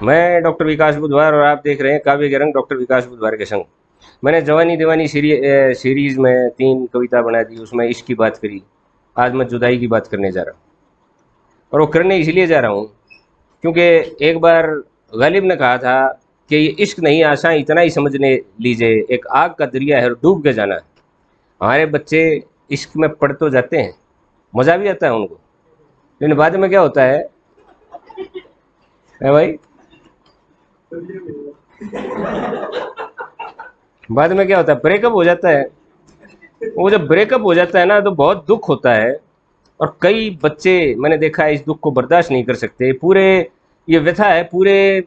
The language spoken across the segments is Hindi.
मैं डॉक्टर विकास बुधवार और आप देख रहे हैं काव्य के रंग डॉक्टर विकास बुधवार के संग। मैंने जवानी दीवानी सीरीज में 3 कविता बना दी, उसमें इश्क की बात करी। आज मैं जुदाई की बात करने जा रहा हूँ, और वो करने इसलिए जा रहा हूँ क्योंकि एक बार गालिब ने कहा था कि ये इश्क नहीं आसान, इतना ही समझने लीजिए, एक आग का दरिया है और डूब के जाना है। हमारे बच्चे इश्क में पड़ तो जाते हैं, मज़ा भी आता है उनको, लेकिन बाद में क्या होता है भाई, बाद में क्या होता है, ब्रेकअप हो जाता है। वो जब ब्रेकअप हो जाता है ना तो बहुत दुख होता है, और कई बच्चे मैंने देखा है इस दुख को बर्दाश्त नहीं कर सकते। पूरे ये व्यथा है, पूरे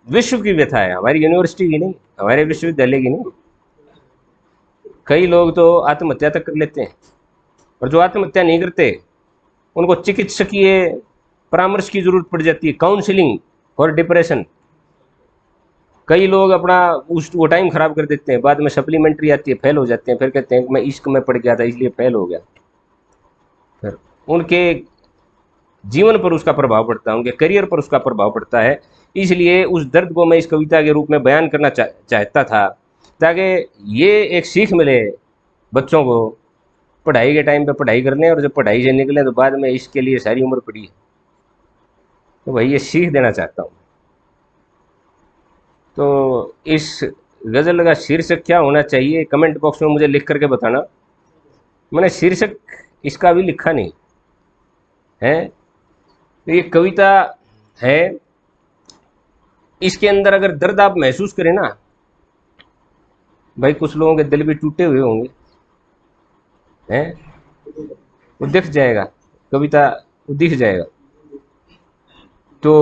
विश्व की व्यथा है, हमारी यूनिवर्सिटी की नहीं, हमारे विश्वविद्यालय की नहीं। कई लोग तो आत्महत्या तक कर लेते हैं, और जो आत्महत्या नहीं करते उनको चिकित्सकीय परामर्श की जरूरत पड़ जाती है, काउंसलिंग फॉर डिप्रेशन। कई लोग अपना उस वो टाइम खराब कर देते हैं, बाद में सप्लीमेंट्री आती है, फेल हो जाते हैं, फिर कहते हैं कि मैं इश्क में पड़ गया था इसलिए फेल हो गया। फिर उनके जीवन पर उसका प्रभाव पड़ता है, उनके करियर पर उसका प्रभाव पड़ता है। इसलिए उस दर्द को मैं इस कविता के रूप में बयान करना चाहता था, ताकि ये एक सीख मिले बच्चों को पढ़ाई के टाइम पे पढ़ाई करने, और जब पढ़ाई से निकले तो बाद में इसके लिए सारी उम्र पड़ी है। तो भाई ये सीख देना चाहता हूँ। तो इस गज़ल का शीर्षक क्या होना चाहिए, कमेंट बॉक्स में मुझे लिख करके बताना। मैंने शीर्षक इसका भी लिखा नहीं है। तो ये कविता है, इसके अंदर अगर दर्द आप महसूस करें ना भाई, कुछ लोगों के दिल भी टूटे हुए होंगे, हैं, वो दिख जाएगा, कविता वो दिख जाएगा। तो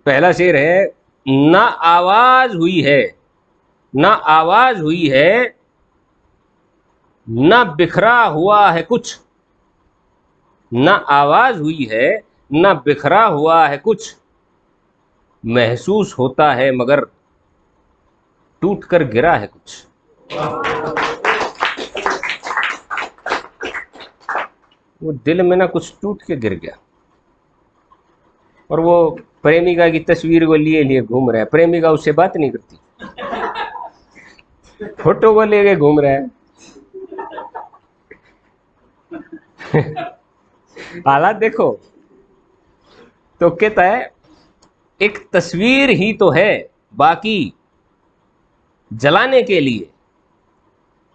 पहला शेर है, ना आवाज हुई है, ना आवाज हुई है, ना बिखरा हुआ है कुछ, ना आवाज हुई है, ना बिखरा हुआ है कुछ, महसूस होता है मगर टूट कर गिरा है कुछ। वो दिल में ना कुछ टूट के गिर गया, और वो प्रेमिका की तस्वीर को लिए लिए घूम रहा है, प्रेमिका उससे बात नहीं करती, फोटो को लेके घूम रहा है। हालात देखो, तो कहता है एक तस्वीर ही तो है बाकी जलाने के लिए,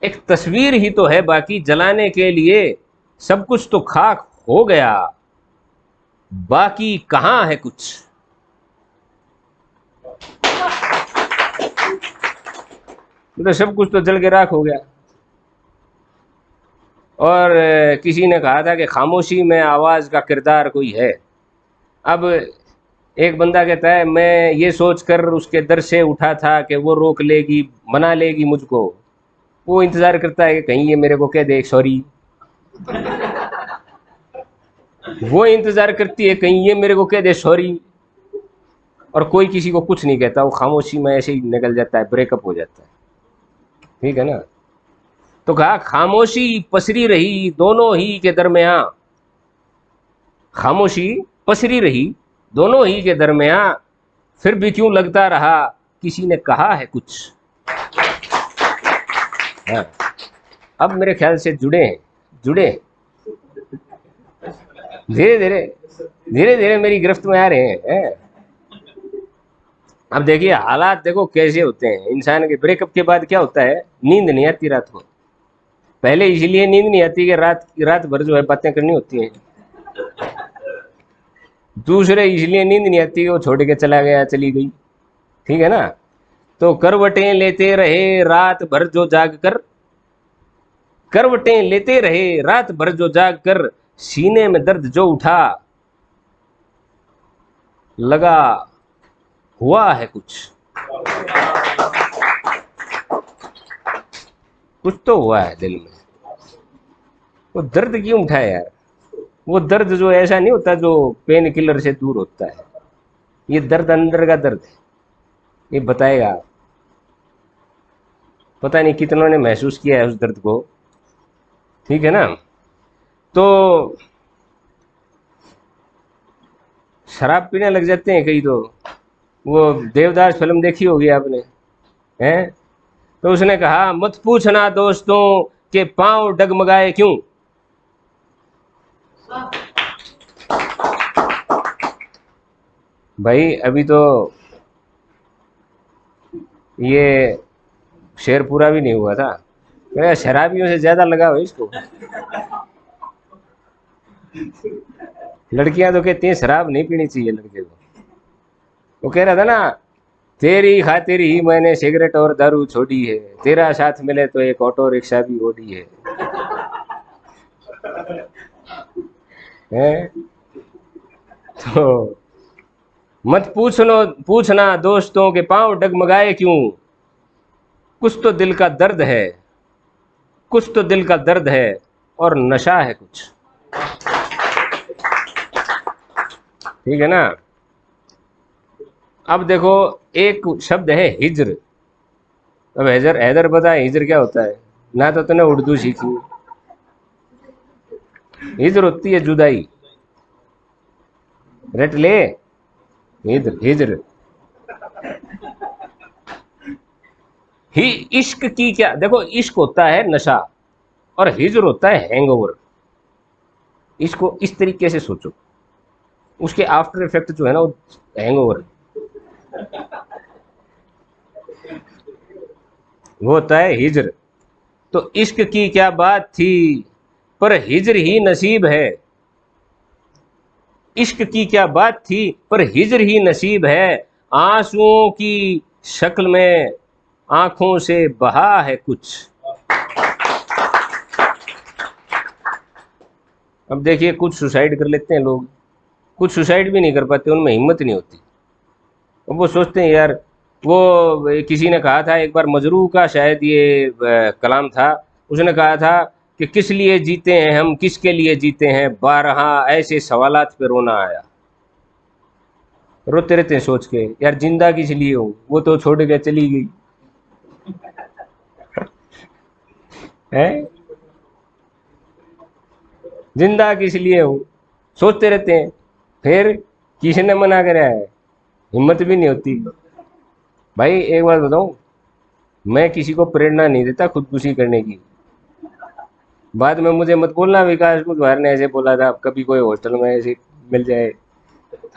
एक तस्वीर ही तो है बाकी जलाने के लिए, सब कुछ तो खाक हो गया, बाकी कहां है कुछ। तो सब कुछ तो जल के राख हो गया। और किसी ने कहा था कि खामोशी में आवाज का किरदार कोई है। अब एक बंदा कहता है, मैं ये सोचकर उसके दर से उठा था कि वो रोक लेगी, मना लेगी मुझको। वो इंतजार करता है कि कहीं ये मेरे को कह दे सॉरी, वो इंतजार करती है कहीं ये मेरे को कह दे सॉरी, और कोई किसी को कुछ नहीं कहता, वो खामोशी में ऐसे ही निकल जाता है, ब्रेकअप हो जाता है। ठीक है ना। तो कहा खामोशी पसरी रही दोनों ही के दरमियान, खामोशी पसरी रही दोनों ही के दरमियान, फिर भी क्यों लगता रहा किसी ने कहा है कुछ। हाँ, अब मेरे ख्याल से जुड़े हैं, जुड़े धीरे धीरे, धीरे धीरे मेरी गिरफ्त में आ रहे हैं। अब देखिए हालात देखो कैसे होते हैं इंसान के। ब्रेकअप के बाद क्या होता है, नींद नहीं आती रात को। पहले इसलिए नींद नहीं आती कि रात भर जो है बातें करनी होती हैं। दूसरे इसलिए नींद नहीं आती कि वो छोड़ के चला गया, चली गई। ठीक है ना। तो करवटें लेते रहे रात भर जो जाग कर, करवटें लेते रहे रात भर जो जाग कर, सीने में दर्द जो उठा, लगा हुआ है कुछ, कुछ तो हुआ है दिल में। वो दर्द क्यों उठा है यार, वो दर्द जो ऐसा नहीं होता जो पेन किलर से दूर होता है। ये दर्द अंदर का दर्द है, ये बताएगा। पता नहीं कितनों ने महसूस किया है उस दर्द को। ठीक है ना। तो शराब पीने लग जाते हैं कई। तो वो देवदास फिल्म देखी होगी आपने, हैं? तो उसने कहा, मत पूछना दोस्तों के पांव डगमगाए क्यों। भाई अभी तो ये शेर पूरा भी नहीं हुआ था। मेरा शराबियों से ज्यादा लगाव है इसको। लड़कियां तो कहती हैं शराब नहीं पीनी चाहिए लड़के को। वो कह रहा था ना, तेरी खातिर ही मैंने सिगरेट और दारू छोड़ी है, तेरा साथ मिले तो एक ऑटो रिक्शा भी ओढ़ी है, हैं? तो मत पूछना दोस्तों के पांव डगमगाए क्यों। कुछ तो दिल का दर्द है, कुछ तो दिल का दर्द है और नशा है कुछ। ठीक है ना। अब देखो, एक शब्द है हिज्र। अब हैदर हैदर बता हिज्र क्या होता है? ना तो तूने उर्दू सीखी। हिज्र होती है जुदाई। रट ले, हिज्र हिज्र। ही इश्क की क्या, देखो इश्क होता है नशा और हिज्र होता है हैंगओवर। इसको इस तरीके से सोचो, उसके आफ्टर इफेक्ट जो है ना वो हैंगओवर, वो होता है हिज्र। तो इश्क की क्या बात थी पर हिज्र ही नसीब है। इश्क की क्या बात थी पर हिज्र ही नसीब है। आंसुओं की शक्ल में आंखों से बहा है कुछ। अब देखिए, कुछ सुसाइड कर लेते हैं लोग, कुछ सुसाइड भी नहीं कर पाते, उनमें हिम्मत नहीं होती। अब वो सोचते हैं यार, वो किसी ने कहा था एक बार, मजरू का शायद ये कलाम था। उसने कहा था कि किस लिए जीते हैं हम, किसके लिए जीते हैं, बारहा ऐसे सवालात पे रोना आया। रोते रहते हैं सोच के, यार जिंदा किस लिए हूँ, वो तो छोड़ के चली गई है। जिंदा किस लिए हूँ, सोचते रहते हैं। फिर किसने मना कराया है, हिम्मत भी नहीं होती। भाई एक बात बताऊं, मैं किसी को प्रेरणा नहीं देता खुदकुशी करने की। बाद में मुझे मत बोलना विकास बुधवार ने ऐसे बोला था, कभी कोई हॉस्टल में ऐसे मिल जाए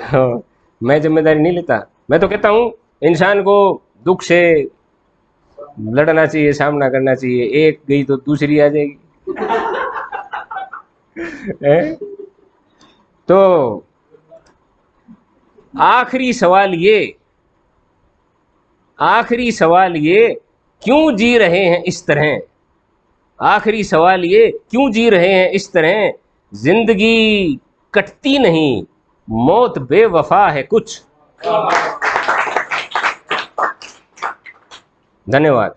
तो मैं जिम्मेदारी नहीं लेता। मैं तो कहता हूँ इंसान को दुख से लड़ना चाहिए, सामना करना चाहिए, एक गई तो दूसरी आ जाएगी हैं? तो आखिरी सवाल ये, आखिरी सवाल ये, क्यों जी रहे हैं इस तरह। आखिरी सवाल ये, क्यों जी रहे हैं इस तरह। जिंदगी कटती नहीं, मौत बेवफा है कुछ। धन्यवाद।